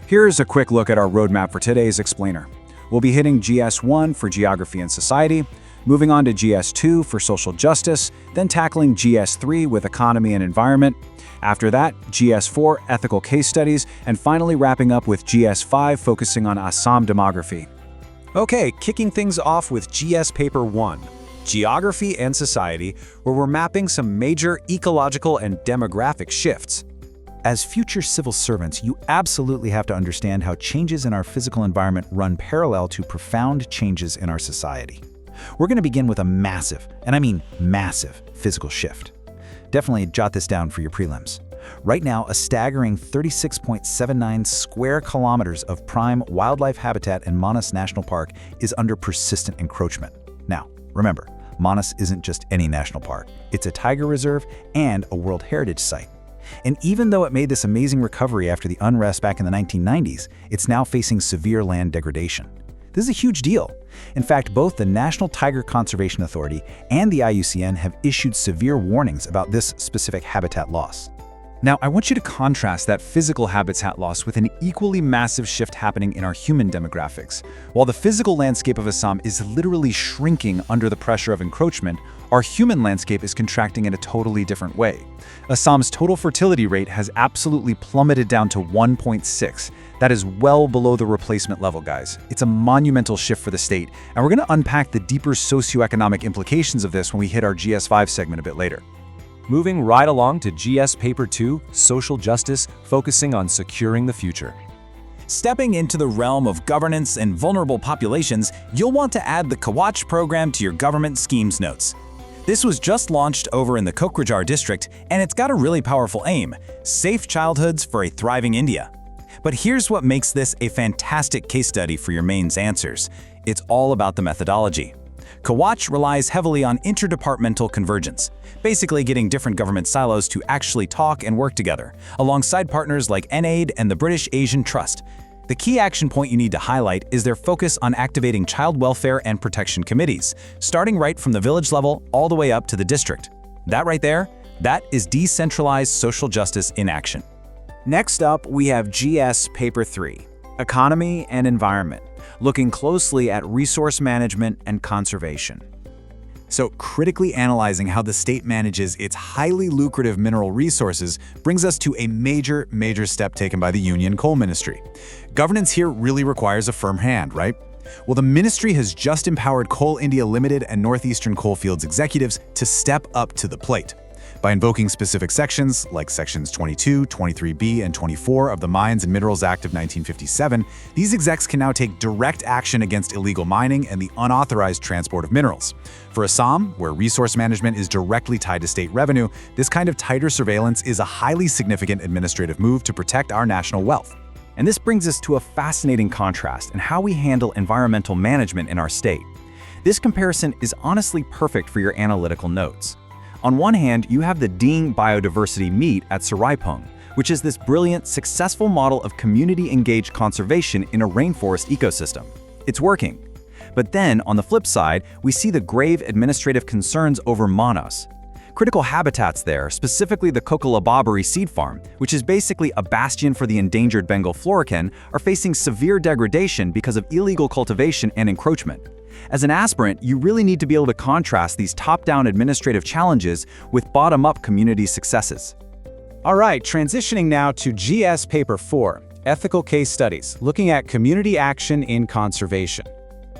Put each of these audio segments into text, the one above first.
Here's a quick look at our roadmap for today's explainer. We'll be hitting GS1 for Geography and Society, moving on to GS2 for Social Justice, then tackling GS3 with Economy and Environment. After that, GS4, Ethical Case Studies, and finally wrapping up with GS5 focusing on Assam Demography. Okay, kicking things off with GS Paper 1, Geography and Society, where we're mapping some major ecological and demographic shifts. As future civil servants, you absolutely have to understand how changes in our physical environment run parallel to profound changes in our society. We're going to begin with a massive, and I mean massive, physical shift. Definitely jot this down for your prelims. Right now, a staggering 36.79 square kilometers of prime wildlife habitat in Manas National Park is under persistent encroachment. Now, remember, Manas isn't just any national park. It's a tiger reserve and a World Heritage Site. And even though it made this amazing recovery after the unrest back in the 1990s, it's now facing severe land degradation. This is a huge deal. In fact, both the National Tiger Conservation Authority and the IUCN have issued severe warnings about this specific habitat loss. Now, I want you to contrast that physical habitat loss with an equally massive shift happening in our human demographics. While the physical landscape of Assam is literally shrinking under the pressure of encroachment, our human landscape is contracting in a totally different way. Assam's total fertility rate has absolutely plummeted down to 1.6. That is well below the replacement level, guys. It's a monumental shift for the state, and we're going to unpack the deeper socioeconomic implications of this when we hit our GS5 segment a bit later. Moving right along to GS Paper 2, Social Justice, focusing on securing the future. Stepping into the realm of governance and vulnerable populations, you'll want to add the Kawach program to your government schemes notes. This was just launched over in the Kokrajhar district, and it's got a really powerful aim: safe childhoods for a thriving India. But here's what makes this a fantastic case study for your mains answers. It's all about the methodology. Kawach relies heavily on interdepartmental convergence, basically getting different government silos to actually talk and work together, alongside partners like NAID and the British Asian Trust. The key action point you need to highlight is their focus on activating child welfare and protection committees, starting right from the village level all the way up to the district. That right there, that is decentralized social justice in action. Next up, we have GS Paper 3, Economy and Environment, looking closely at resource management and conservation. So, critically analyzing how the state manages its highly lucrative mineral resources brings us to a major step taken by the Union Coal Ministry. Governance here really requires a firm hand, right? Well, the ministry has just empowered Coal India Limited and Northeastern Coalfields executives to step up to the plate. By invoking specific sections, like Sections 22, 23B, and 24 of the Mines and Minerals Act of 1957, these execs can now take direct action against illegal mining and the unauthorized transport of minerals. For Assam, where resource management is directly tied to state revenue, this kind of tighter surveillance is a highly significant administrative move to protect our national wealth. And this brings us to a fascinating contrast in how we handle environmental management in our state. This comparison is honestly perfect for your analytical notes. On one hand, you have the Ding Biodiversity Meet at Saraipung, which is this brilliant, successful model of community-engaged conservation in a rainforest ecosystem. It's working. But then, on the flip side, we see the grave administrative concerns over Manas. Critical habitats there, specifically the Kokalababari seed farm, which is basically a bastion for the endangered Bengal florican, are facing severe degradation because of illegal cultivation and encroachment. As an aspirant, you really need to be able to contrast these top-down administrative challenges with bottom-up community successes. All right, transitioning now to GS Paper 4, Ethical Case Studies, looking at community action in conservation.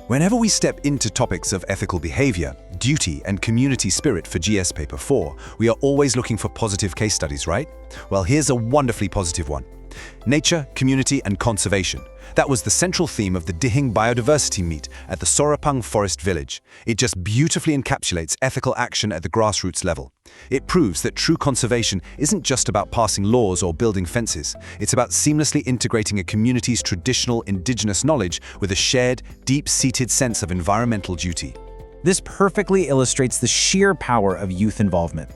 Whenever we step into topics of ethical behavior, duty, and community spirit for GS Paper 4, we are always looking for positive case studies, right? Well, here's a wonderfully positive one. Nature, community, and conservation. That was the central theme of the Dihing Biodiversity Meet at the Sorapung Forest Village. It just beautifully encapsulates ethical action at the grassroots level. It proves that true conservation isn't just about passing laws or building fences. It's about seamlessly integrating a community's traditional indigenous knowledge with a shared, deep-seated sense of environmental duty. This perfectly illustrates the sheer power of youth involvement.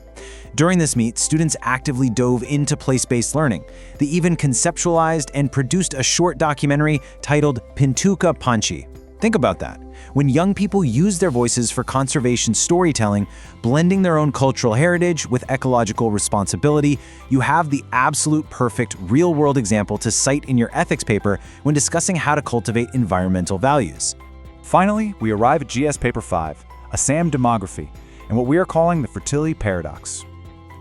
During this meet, students actively dove into place-based learning. They even conceptualized and produced a short documentary titled Pintuka Panchi. Think about that. When young people use their voices for conservation storytelling, blending their own cultural heritage with ecological responsibility, you have the absolute perfect real-world example to cite in your ethics paper when discussing how to cultivate environmental values. Finally, we arrive at GS Paper 5, Assam Demography, and what we are calling the fertility paradox.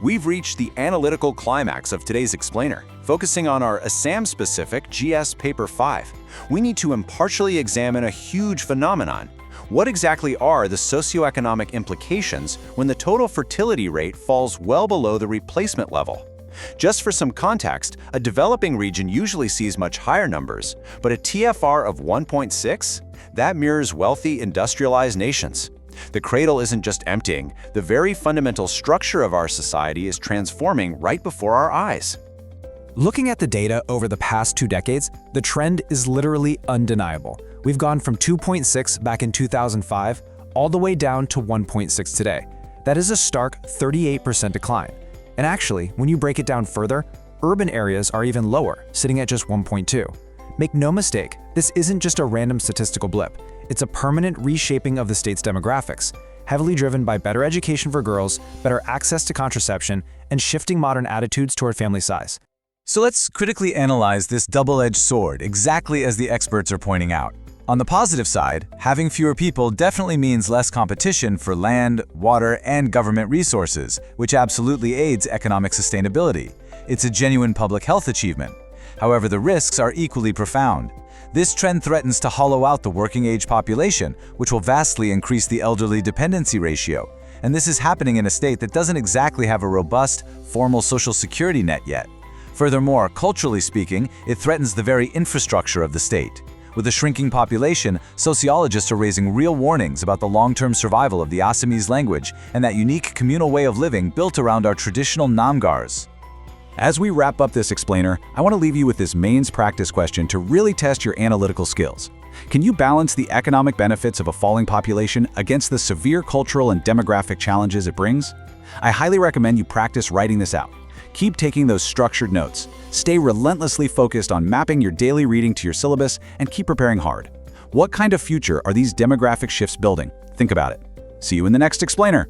We've reached the analytical climax of today's explainer, focusing on our Assam-specific GS Paper 5. We need to impartially examine a huge phenomenon. What exactly are the socioeconomic implications when the total fertility rate falls well below the replacement level? Just for some context, a developing region usually sees much higher numbers, but a TFR of 1.6? That mirrors wealthy, industrialized nations. The cradle isn't just emptying, the very fundamental structure of our society is transforming right before our eyes. Looking at the data over the past 2 decades, the trend is literally undeniable. We've gone from 2.6 back in 2005 all the way down to 1.6 today. That is a stark 38% decline. And actually, when you break it down further, urban areas are even lower, sitting at just 1.2. Make no mistake, this isn't just a random statistical blip. It's a permanent reshaping of the state's demographics, heavily driven by better education for girls, better access to contraception, and shifting modern attitudes toward family size. So let's critically analyze this double-edged sword, exactly as the experts are pointing out. On the positive side, having fewer people definitely means less competition for land, water, and government resources, which absolutely aids economic sustainability. It's a genuine public health achievement. However, the risks are equally profound. This trend threatens to hollow out the working-age population, which will vastly increase the elderly dependency ratio. And this is happening in a state that doesn't exactly have a robust, formal social security net yet. Furthermore, culturally speaking, it threatens the very infrastructure of the state. With a shrinking population, sociologists are raising real warnings about the long-term survival of the Assamese language and that unique communal way of living built around our traditional namgars. As we wrap up this explainer, I want to leave you with this mains practice question to really test your analytical skills. Can you balance the economic benefits of a falling population against the severe cultural and demographic challenges it brings? I highly recommend you practice writing this out. Keep taking those structured notes. Stay relentlessly focused on mapping your daily reading to your syllabus and keep preparing hard. What kind of future are these demographic shifts building? Think about it. See you in the next explainer.